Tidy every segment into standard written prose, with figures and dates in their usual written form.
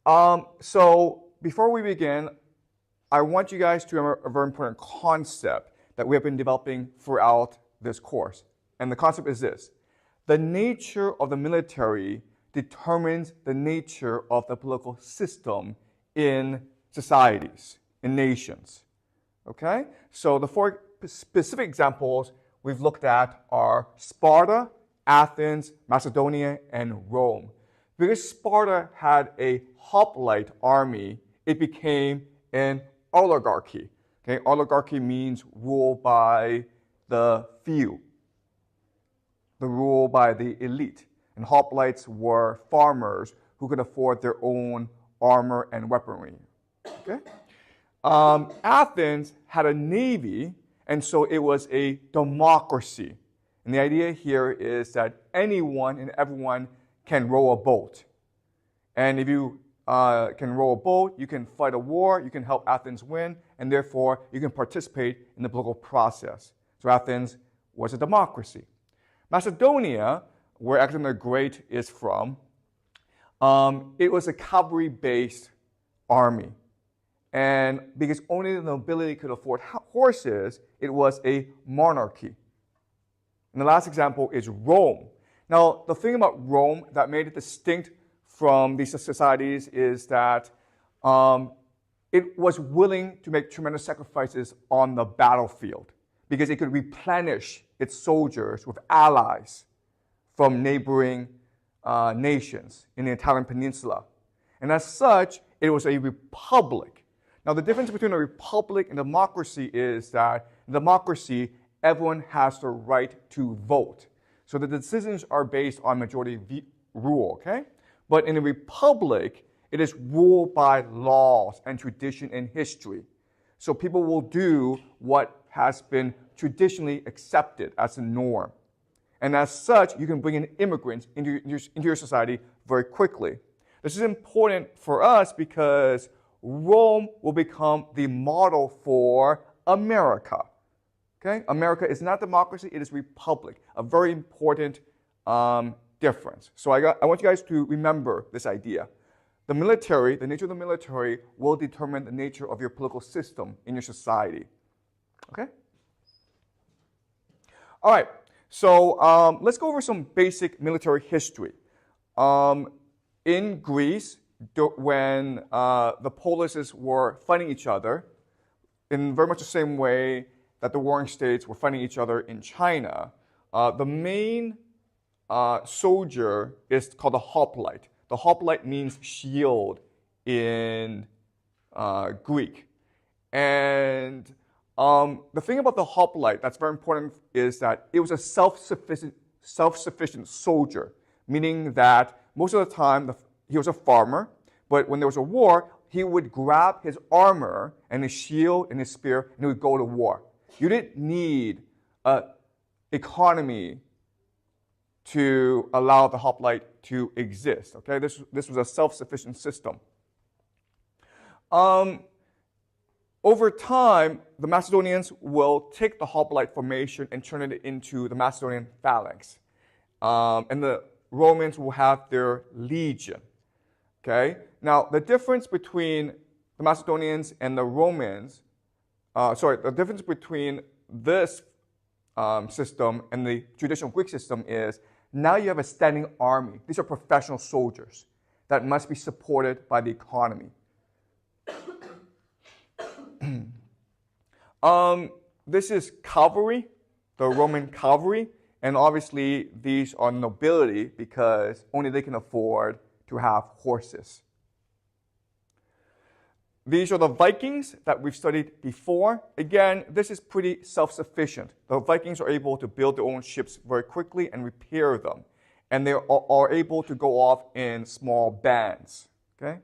So before we begin, I want you guys to remember a very important concept that we have been developing throughout this course. And the concept is this: the nature of the military determines the nature of the political system in societies, in nations. Okay? So the four specific examples we've looked at are Sparta, Athens, Macedonia, and Rome. Because Sparta had a hoplite army, it became an oligarchy. Okay? Oligarchy means rule by the few, the rule by the elite. And hoplites were farmers who could afford their own armor and weaponry. Okay? Athens had a navy, and so it was a democracy. And the idea here is that anyone and everyone can row a boat. And if you can row a boat, you can fight a war, you can help Athens win, and therefore you can participate in the political process. So Athens was a democracy. Macedonia, where Alexander the Great is from, it was a cavalry-based army. And because only the nobility could afford horses, it was a monarchy. And the last example is Rome. Now, the thing about Rome that made it distinct from these societies is that it was willing to make tremendous sacrifices on the battlefield because it could replenish its soldiers with allies from neighboring nations in the Italian peninsula. And as such, it was a republic. Now, the difference between a republic and democracy is that in democracy, everyone has the right to vote. So the decisions are based on majority rule, okay? But in a republic, it is ruled by laws and tradition and history. So people will do what has been traditionally accepted as a norm. And as such, you can bring in immigrants into your society very quickly. This is important for us because Rome will become the model for America. Okay? America is not democracy, it is republic. A very important difference. So I want you guys to remember this idea. The military, the nature of the military, will determine the nature of your political system in your society. Okay? All right. So let's go over some basic military history. In Greece, when the polises were fighting each other, in very much the same way that the warring states were fighting each other in China, the main soldier is called a hoplite. The hoplite means shield in Greek. And the thing about the hoplite that's very important is that it was a self-sufficient soldier, meaning that most of the time he was a farmer, but when there was a war, he would grab his armor and his shield and his spear and he would go to war. You didn't need an economy to allow the hoplite to exist. Okay, this was a self-sufficient system. Over time, the Macedonians will take the hoplite formation and turn it into the Macedonian phalanx. And the Romans will have their legion. Okay? Now, the difference between the Macedonians and the Romans, the difference between this system and the traditional Greek system is now you have a standing army. These are professional soldiers that must be supported by the economy. This is cavalry, the Roman cavalry, and obviously these are nobility because only they can afford to have horses. These are the Vikings that we've studied before. Again, this is pretty self-sufficient. The Vikings are able to build their own ships very quickly and repair them. And they are able to go off in small bands. Okay?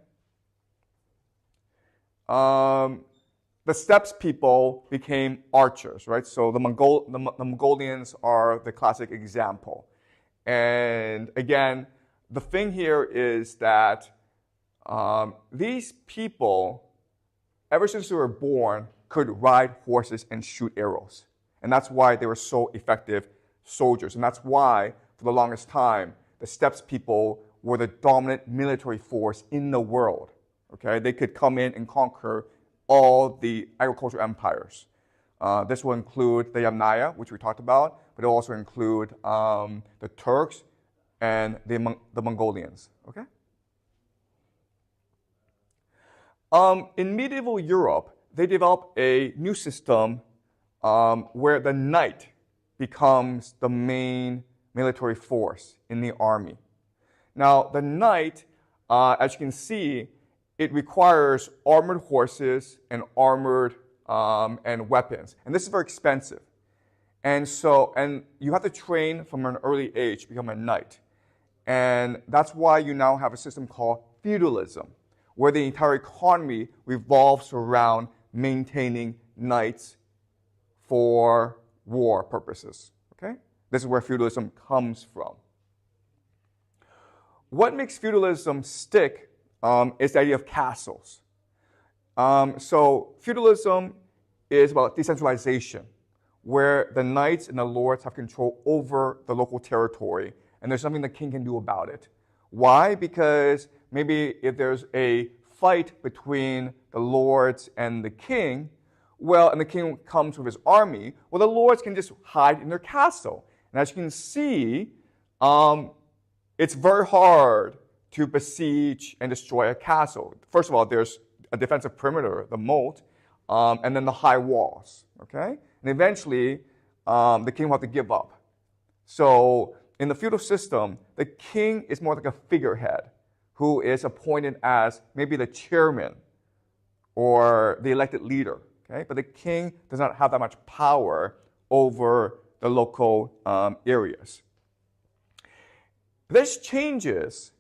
The steppes people became archers, right? So the Mongolians are the classic example. And again, the thing here is that these people, ever since they were born, could ride horses and shoot arrows. And that's why they were so effective soldiers. And that's why, for the longest time, the steppes people were the dominant military force in the world. Okay? They could come in and conquer all the agricultural empires. This will include the Yamnaya, which we talked about, but it will also include the Turks and the Mongolians. Okay? In medieval Europe, they developed a new system where the knight becomes the main military force in the army. Now, the knight, as you can see, it requires armored horses and armored and weapons. And this is very expensive. And you have to train from an early age to become a knight. And that's why you now have a system called feudalism, where the entire economy revolves around maintaining knights for war purposes. Okay? This is where feudalism comes from. What makes feudalism stick is the idea of castles. So feudalism is about decentralization, where the knights and the lords have control over the local territory, and there's something the king can do about it. Why? Because maybe if there's a fight between the lords and the king, and the king comes with his army, the lords can just hide in their castle. And as you can see, it's very hard to besiege and destroy a castle. First of all, there's a defensive perimeter, the moat, and then the high walls. Okay? And eventually, the king will have to give up. So in the feudal system, the king is more like a figurehead who is appointed as maybe the chairman or the elected leader. Okay? But the king does not have that much power over the local areas. This changes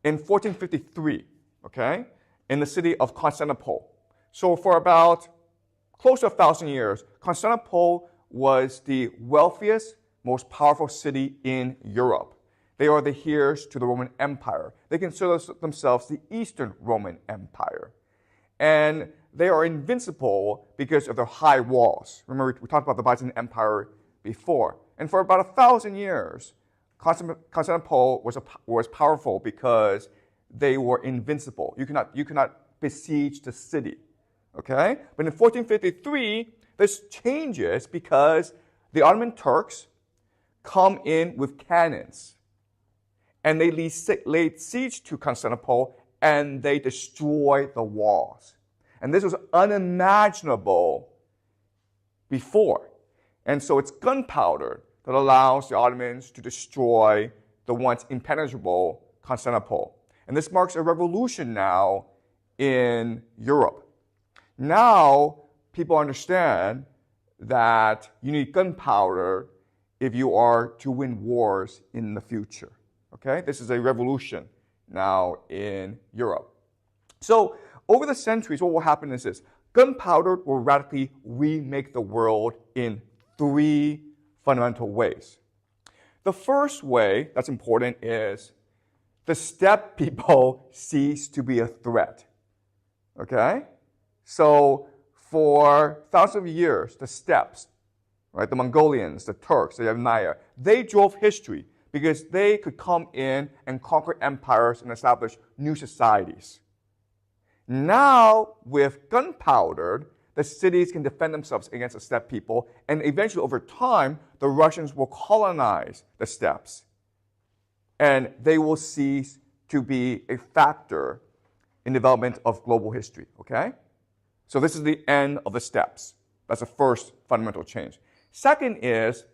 in 1453, okay, in the city of Constantinople. So for about close to 1,000 years, Constantinople was the wealthiest, most powerful city in Europe. They are the heirs to the Roman Empire. They consider themselves the Eastern Roman Empire. And they are invincible because of their high walls. Remember, we talked about the Byzantine Empire before. And for about 1,000 years, Constantinople was powerful because they were invincible. You cannot besiege the city. Okay? But in 1453, this changes because the Ottoman Turks come in with cannons. And they laid siege to Constantinople and they destroy the walls. And this was unimaginable before. And so it's gunpowder that allows the Ottomans to destroy the once impenetrable Constantinople. And this marks a revolution now in Europe. Now, people understand that you need gunpowder if you are to win wars in the future. Okay? This is a revolution now in Europe. So, over the centuries, what will happen is this. Gunpowder will radically remake the world in three fundamental ways. The first way that's important is the steppe people cease to be a threat. Okay? So for thousands of years, the steppes, right, the Mongolians, the Turks, the Yamnaya, they drove history because they could come in and conquer empires and establish new societies. Now, with gunpowder, the cities can defend themselves against the steppe people, and eventually, over time, the Russians will colonize the steppes, and they will cease to be a factor in development of global history, okay? So this is the end of the steppes. That's the first fundamental change. Second is,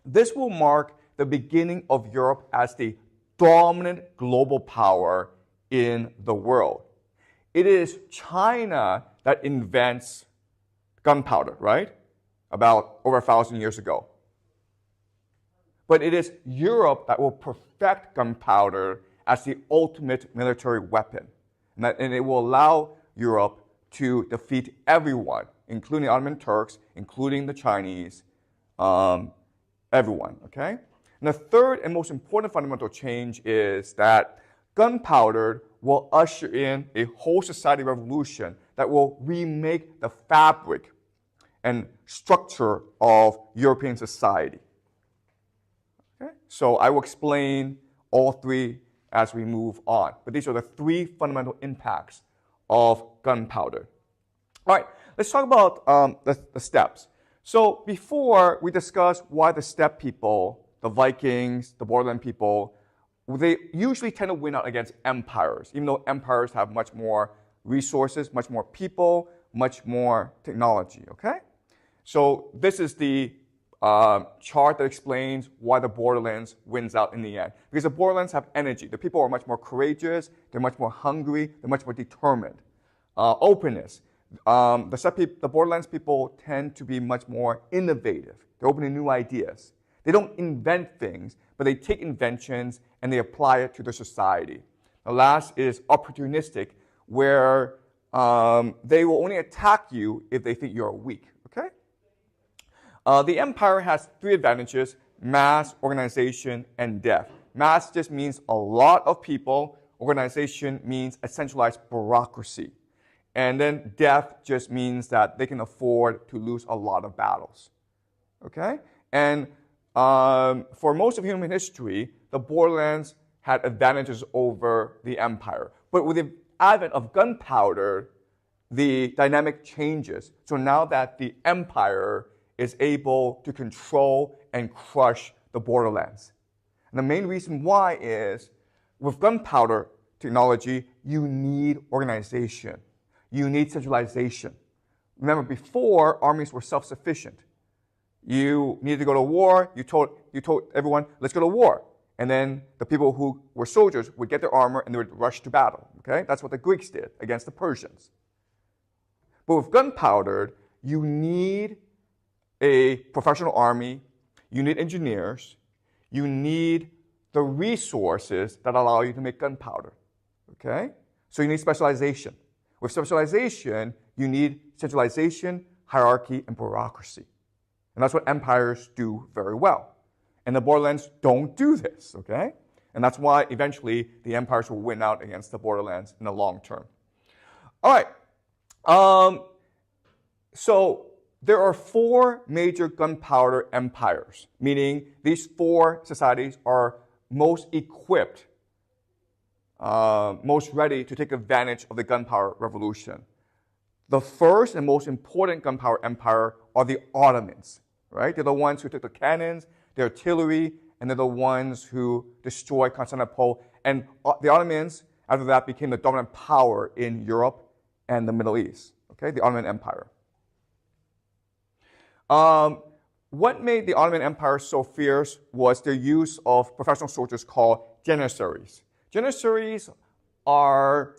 this will mark the beginning of Europe as the dominant global power in the world. It is China that invents gunpowder, right? About over 1,000 years ago. But it is Europe that will perfect gunpowder as the ultimate military weapon. And it will allow Europe to defeat everyone, including the Ottoman Turks, including the Chinese, everyone, okay? And the third and most important fundamental change is that gunpowder will usher in a whole society revolution that will remake the fabric and structure of European society. Okay? So I will explain all three as we move on. But these are the three fundamental impacts of gunpowder. All right, let's talk about the steppes. So before we discuss why the steppe people, the Vikings, the borderland people, they usually tend to win out against empires, even though empires have much more resources, much more people, much more technology, okay? So this is the chart that explains why the borderlands wins out in the end. Because the borderlands have energy. The people are much more courageous, they're much more hungry, they're much more determined. Openness. The borderlands people tend to be much more innovative. They're open to new ideas. They don't invent things, but they take inventions and they apply it to their society. The last is opportunistic, where they will only attack you if they think you're weak, okay? The empire has three advantages: mass, organization, and depth. Mass just means a lot of people. Organization means a centralized bureaucracy. And then depth just means that they can afford to lose a lot of battles, okay? And for most of human history, the borderlands had advantages over the empire. But with the advent of gunpowder, the dynamic changes. So now that the empire is able to control and crush the borderlands. And the main reason why is, with gunpowder technology, you need organization. You need centralization. Remember, before, armies were self-sufficient. You needed to go to war, you told everyone, let's go to war. And then the people who were soldiers would get their armor and they would rush to battle. Okay? That's what the Greeks did against the Persians. But with gunpowder, you need a professional army, you need engineers, you need the resources that allow you to make gunpowder. Okay? So you need specialization. With specialization, you need centralization, hierarchy, and bureaucracy. And that's what empires do very well. And the borderlands don't do this, okay? And that's why eventually the empires will win out against the borderlands in the long term. All right. So there are four major gunpowder empires, meaning these four societies are most equipped, most ready to take advantage of the gunpowder revolution. The first and most important gunpowder empire are the Ottomans, right? They're the ones who took the cannons, the artillery, and they're the ones who destroyed Constantinople. And the Ottomans, after that, became the dominant power in Europe and the Middle East, okay? The Ottoman Empire. What made the Ottoman Empire so fierce was their use of professional soldiers called janissaries. Janissaries are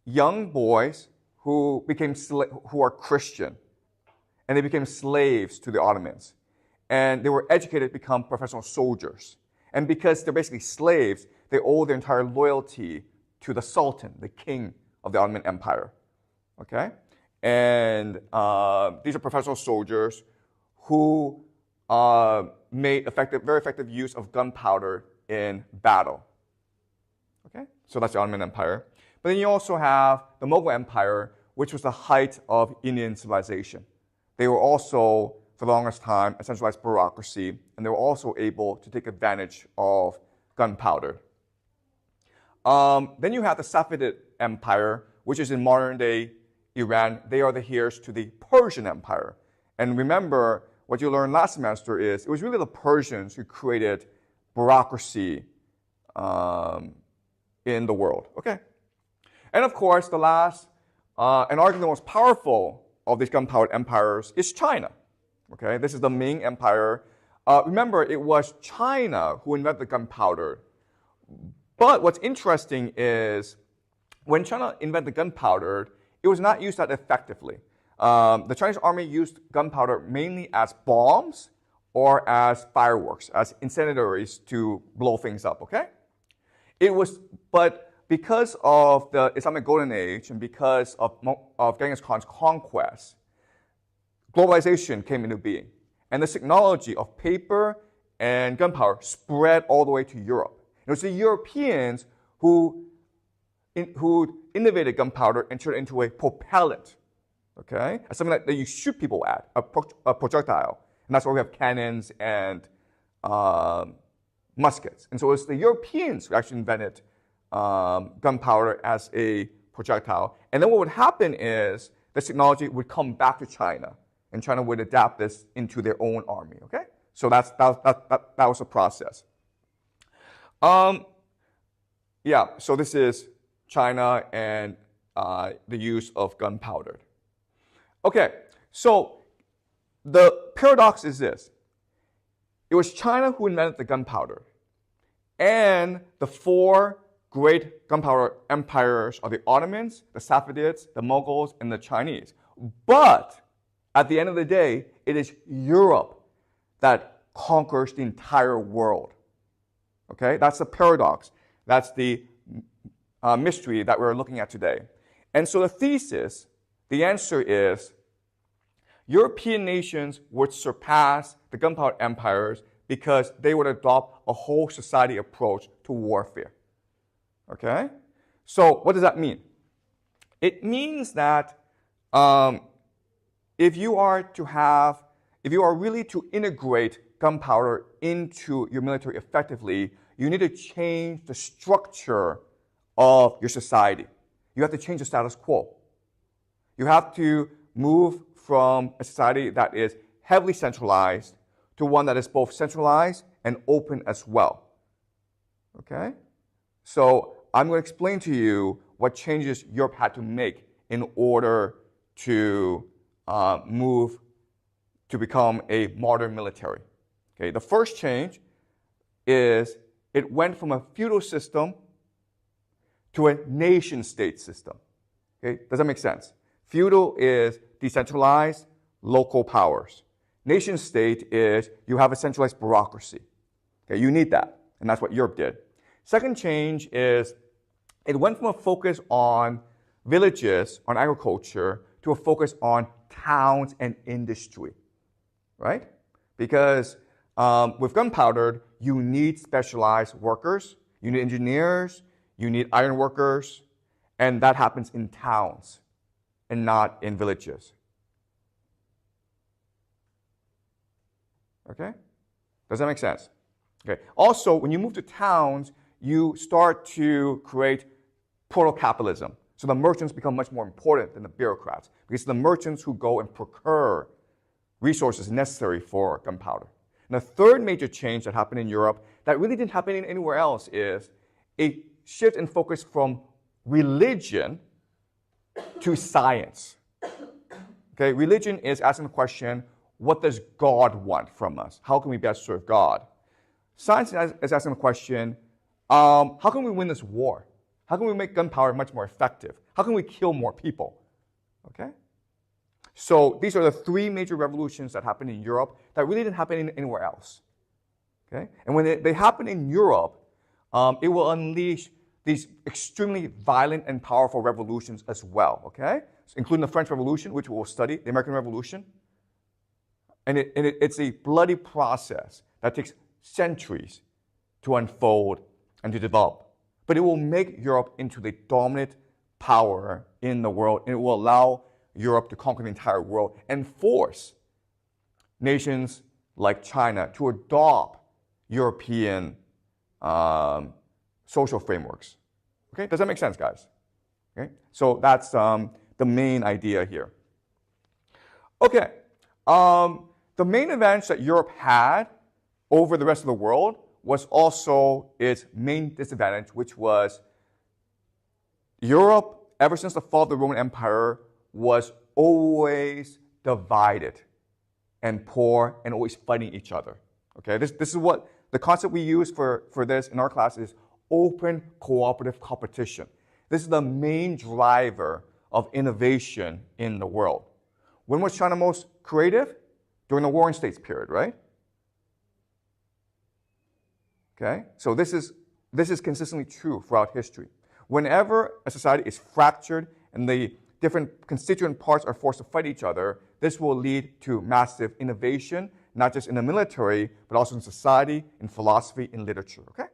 young boys who are Christian, and they became slaves to the Ottomans. And they were educated to become professional soldiers. And because they're basically slaves, they owe their entire loyalty to the Sultan, the king of the Ottoman Empire. Okay? And these are professional soldiers who made very effective use of gunpowder in battle. Okay? So that's the Ottoman Empire. But then you also have the Mughal Empire, which was the height of Indian civilization. They were also, for the longest time, a centralized bureaucracy, and they were also able to take advantage of gunpowder. Then you have the Safavid Empire, which is in modern-day Iran. They are the heirs to the Persian Empire. And remember, what you learned last semester is, it was really the Persians who created bureaucracy in the world. Okay? And of course, the last, and arguably the most powerful of these gunpowder empires is China. Okay? This is the Ming Empire. Remember, it was China who invented gunpowder. But what's interesting is, when China invented gunpowder, it was not used that effectively. The Chinese army used gunpowder mainly as bombs or as fireworks, as incendiaries to blow things up, okay? But because of the Islamic Golden Age and because of Genghis Khan's conquest, globalization came into being. And the technology of paper and gunpowder spread all the way to Europe. It was the Europeans who innovated gunpowder and turned it into a propellant, okay? Something that you shoot people at, a projectile. And that's why we have cannons and muskets. And so it was the Europeans who actually invented gunpowder as a projectile. And then what would happen is this technology would come back to China, and China would adapt this into their own army. Okay, so that was the process. Yeah, so this is China and the use of gunpowder. Okay, so the paradox is this. It was China who invented the gunpowder, and the four great gunpowder empires are the Ottomans, the Safavids, the Mughals, and the Chinese. But at the end of the day, it is Europe that conquers the entire world. Okay, that's the paradox. That's the mystery that we're looking at today. And so the thesis, the answer is, European nations would surpass the gunpowder empires because they would adopt a whole society approach to warfare. Okay? So what does that mean? It means that if you are really to integrate gunpowder into your military effectively, you need to change the structure of your society. You have to change the status quo. You have to move from a society that is heavily centralized to one that is both centralized and open as well. Okay? So I'm going to explain to you what changes Europe had to make in order to move to become a modern military. Okay? The first change is it went from a feudal system to a nation-state system. Okay? Does that make sense? Feudal is decentralized, local powers. Nation-state is you have a centralized bureaucracy. Okay? You need that, and that's what Europe did. Second change is it went from a focus on villages, on agriculture, to a focus on towns and industry, right? Because with gunpowder, you need specialized workers, you need engineers, you need iron workers, and that happens in towns and not in villages. Okay? Does that make sense? Okay. Also, when you move to towns, you start to create proto-capitalism. So the merchants become much more important than the bureaucrats, because it's the merchants who go and procure resources necessary for gunpowder. And the third major change that happened in Europe that really didn't happen anywhere else is a shift in focus from religion to science. Okay, religion is asking the question, what does God want from us? How can we best serve God? Science is asking the question, how can we win this war? How can we make gunpowder much more effective? How can we kill more people? Okay? So these are the three major revolutions that happened in Europe that really didn't happen anywhere else. Okay? And when they happen in Europe, it will unleash these extremely violent and powerful revolutions as well, okay? So including the French Revolution, which we will study, the American Revolution. And it's a bloody process that takes centuries to unfold and to develop. But it will make Europe into the dominant power in the world, and it will allow Europe to conquer the entire world and force nations like China to adopt European social frameworks. Okay, does that make sense, guys? Okay, so that's the main idea here. Okay, the main advantage that Europe had over the rest of the world was also its main disadvantage, which was Europe, ever since the fall of the Roman Empire, was always divided and poor and always fighting each other. Okay, this is what the concept we use for this in our class is open cooperative competition. This is the main driver of innovation in the world. When was China most creative? During the Warring States period, right? Okay, so this is consistently true throughout history. Whenever a society is fractured and the different constituent parts are forced to fight each other, this will lead to massive innovation, not just in the military, but also in society, in philosophy, in literature, okay?